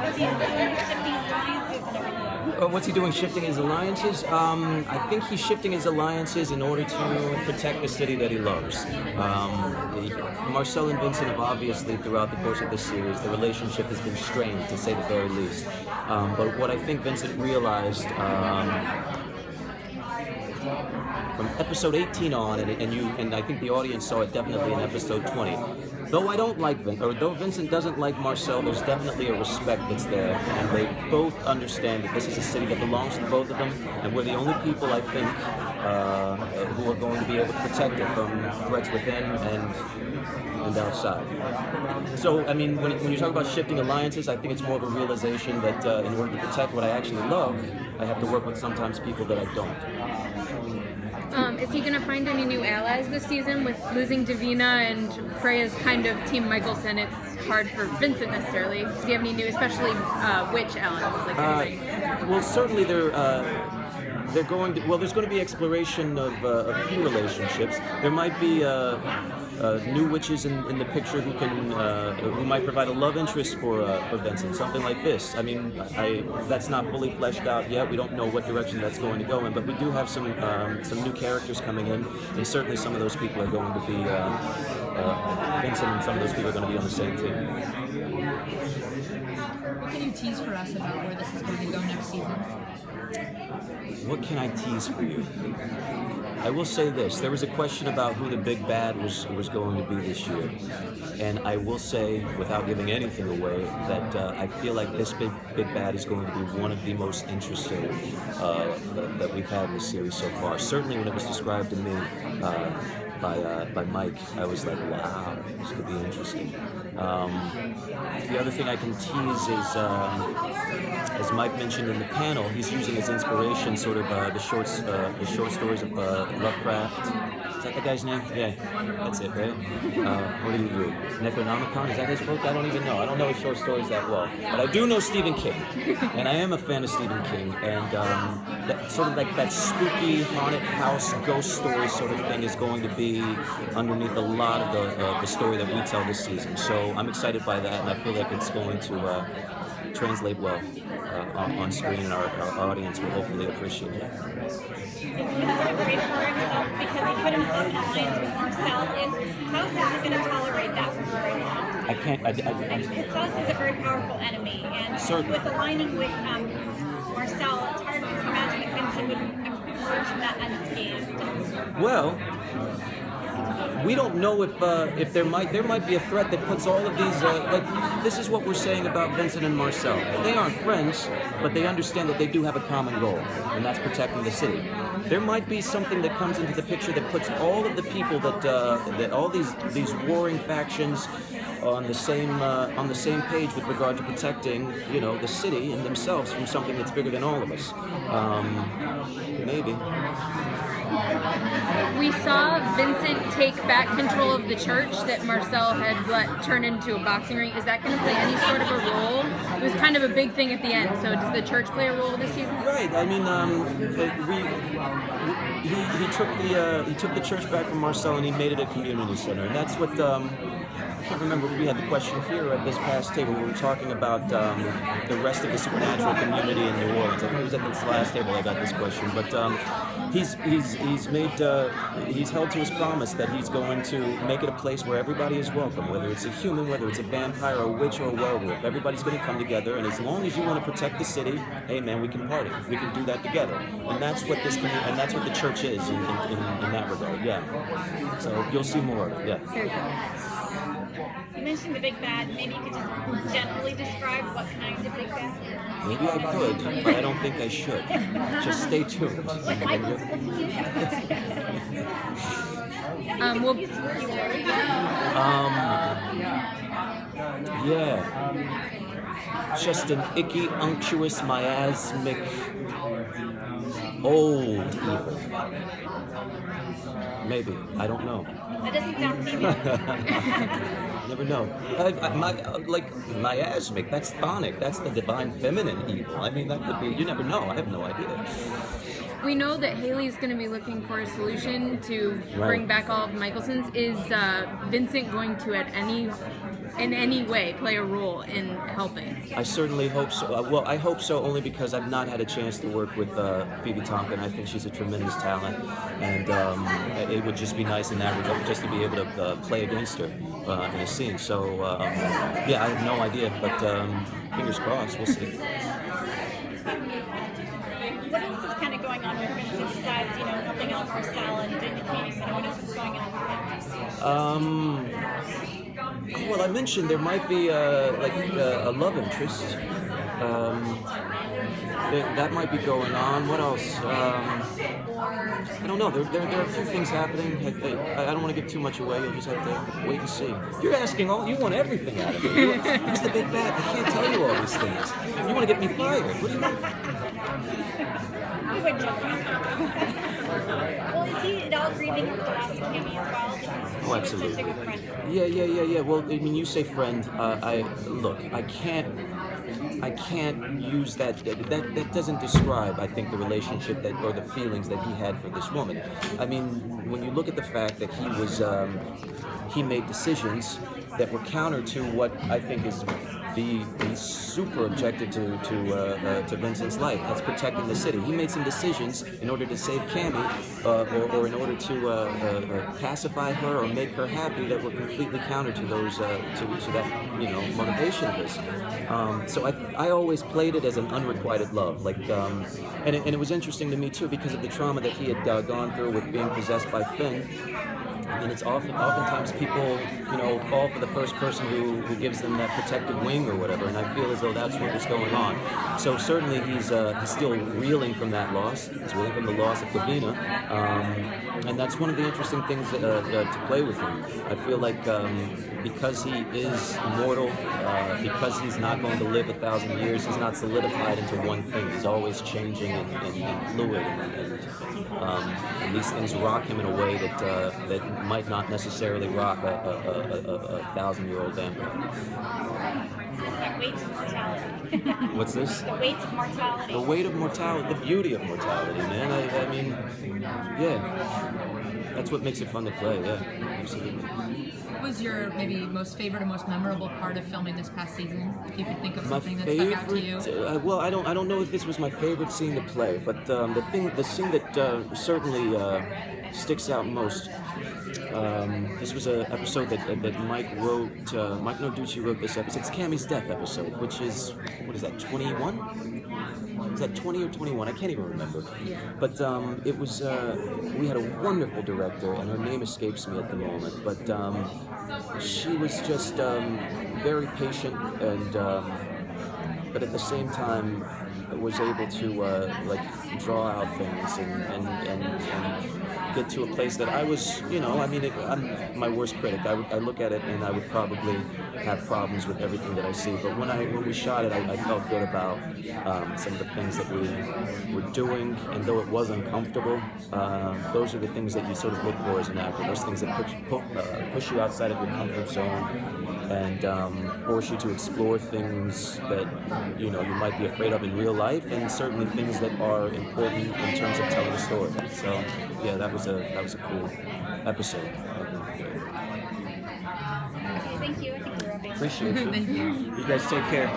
What's he doing shifting his alliances and everything? What's he doing shifting his alliances? I think he's shifting his alliances in order to protect the city that he loves. Marcel and Vincent have obviously, throughout the course of this series, the relationship has been strained, to say the very least. But what I think Vincent realized from episode 18 on, and I think the audience saw it definitely in episode 20. Though I don't like though Vincent doesn't like Marcel, there's definitely a respect that's there, and they both understand that this is a city that belongs to both of them, and we're the only people, I think, who are going to be able to protect it from threats within and outside. So, I mean, when you talk about shifting alliances, I think it's more of a realization that in order to protect what I actually love, I have to work with sometimes people that I don't. Is he going to find any new allies this season? With losing Davina and Freya's kind of Team Michelson, it's hard for Vincent necessarily. Does he have any new, especially witch allies? Well, certainly they're going to, well, there's going to be exploration of a few relationships. There might be new witches in the picture who might provide a love interest for Vincent, something like this. I mean, that's not fully fleshed out yet. We don't know what direction that's going to go in, but we do have some new characters coming in, and certainly some of those people are going to be Vincent, and some of those people are going to be on the same team. What can you tease for us about where this is going to go next season? What can I tease for you? I will say this. There was a question about who the big bad was going to be this year. And I will say, without giving anything away, that I feel like this big bad is going to be one of the most interesting that we've had in the series so far. Certainly when it was described to me by Mike, I was like, wow, this could be interesting. The other thing I can tease is, as Mike mentioned in the panel, he's using as inspiration sort of the short stories of Lovecraft. Is that the guy's name? Yeah, that's it, right? What do you do? Necronomicon? Is that his book? I don't even know. I don't know his short stories that well. But I do know Stephen King. And I am a fan of Stephen King. And that sort of like that spooky haunted house ghost story sort of thing is going to be underneath a lot of the story that we tell this season. So I'm excited by that, and I feel like it's going to translate well on screen, and our audience will hopefully appreciate it. He has a great for himself because he put himself in alliance with Marcel, and Klaus isn't going to tolerate that for very long. I can't. Klaus is a very powerful enemy, and certainly, with aligning with Marcel, it's hard to imagine that Vincent would emerge from that unscathed. Well, we don't know if there might be a threat that puts all of these this is what we're saying about Vincent and Marcel. They aren't friends, but they understand that they do have a common goal, and that's protecting the city. There might be something that comes into the picture that puts all of the people that all these warring factions on the same page with regard to protecting, the city and themselves from something that's bigger than all of us. Maybe. We saw Vincent take back control of the church that Marcel had let turn into a boxing ring. Is that going to play any sort of a role? It was kind of a big thing at the end. So does the church play a role this season? Right. I mean, he took the church back from Marcel and he made it a community center, and that's what. I can't remember if we had the question here at this past table. We were talking about the rest of the supernatural community in New Orleans. I think it was at this last table I got this question, but he's held to his promise that he's going to make it a place where everybody is welcome, whether it's a human, whether it's a vampire, a witch, or a werewolf. Everybody's going to come together, and as long as you want to protect the city, hey man, we can party. We can do that together, and that's what that's what the church is in that regard. Yeah. So you'll see more of it. Yeah. You mentioned the big bad. Maybe you could just generally describe what kind of big bad? Maybe I could, but I don't think I should. Just stay tuned. Just an icky, unctuous, miasmic, old evil. Maybe. I don't know. That doesn't sound female. Never know. Miasmic, that's chthonic. That's the divine feminine evil. I mean, that could be, you never know. I have no idea. We know that Haley's going to be looking for a solution to bring back all of Michelson's. Is Vincent going to in any way play a role in helping? I certainly hope so. Well, I hope so only because I've not had a chance to work with Phoebe Tonkin. I think she's a tremendous talent, and it would just be nice in that regard just to be able to play against her in a scene. So, yeah, I have no idea, but fingers crossed, we'll see. What else is kind of going on with Vincent besides, helping out Marcel and doing the community center? What else is going on with him? Well, I mentioned there might be a love interest. That might be going on. What else? I don't know. There are a few things happening. I don't want to give too much away. You'll just have to wait and see. You're asking you want everything out of me. Who's the big bad? I can't tell you all these things. You want to get me fired. What do you mean? We would joke. Well, is he at all grieving with the loss of Kimmy as well? Oh, absolutely. Such a good friend. Yeah. Well, I mean, you say friend. I can't use that. That doesn't describe, I think, the relationship or the feelings that he had for this woman. I mean, when you look at the fact that he made decisions that were counter to what I think is the super objective to Vincent's life. That's protecting the city. He made some decisions in order to save Cammy, or in order to pacify her or make her happy that were completely counter to those to that motivation of his. So I always played it as an unrequited love, and it was interesting to me too because of the trauma that he had gone through with being possessed by Finn. And it's oftentimes people, fall for the first person who gives them that protective wing or whatever, and I feel as though that's what was going on. So certainly he's still reeling from that loss. He's reeling from the loss of Davina, and that's one of the interesting things to play with him. I feel like because he is immortal, because he's not going to live 1,000 years, he's not solidified into one thing. He's always changing and fluid, and these things rock him in a way that might not necessarily rock a 1,000-year-old vampire. That weight of mortality. What's this? The weight of mortality. The weight of mortality, the beauty of mortality, man. I mean, yeah. That's what makes it fun to play, yeah. Absolutely. What was your maybe most favorite or most memorable part of filming this past season? If you could think of something that stuck out to you. Well, I don't know if this was my favorite scene to play, but the scene that certainly sticks out most. This was an episode that Mike wrote. Mike Noducci wrote this episode. It's Cammy's death episode, which is, what is that, 21? Is that 20 or 21? I can't even remember. But it was. We had a wonderful director, and her name escapes me at the moment. But she was just very patient, and but at the same time was able to draw out things and get to a place that I was, I'm my worst critic. I look at it and I would probably have problems with everything that I see. But when we shot it, I felt good about some of the things that we were doing, and though it was uncomfortable, those are the things that you sort of look for as an actor. Those things that push you outside of your comfort zone and force you to explore things that you might be afraid of in real life, and certainly things that are important in terms of telling a story. So yeah, that was a cool episode. Thank you. I think we're wrapping up. Appreciate you. Thank you. You guys take care.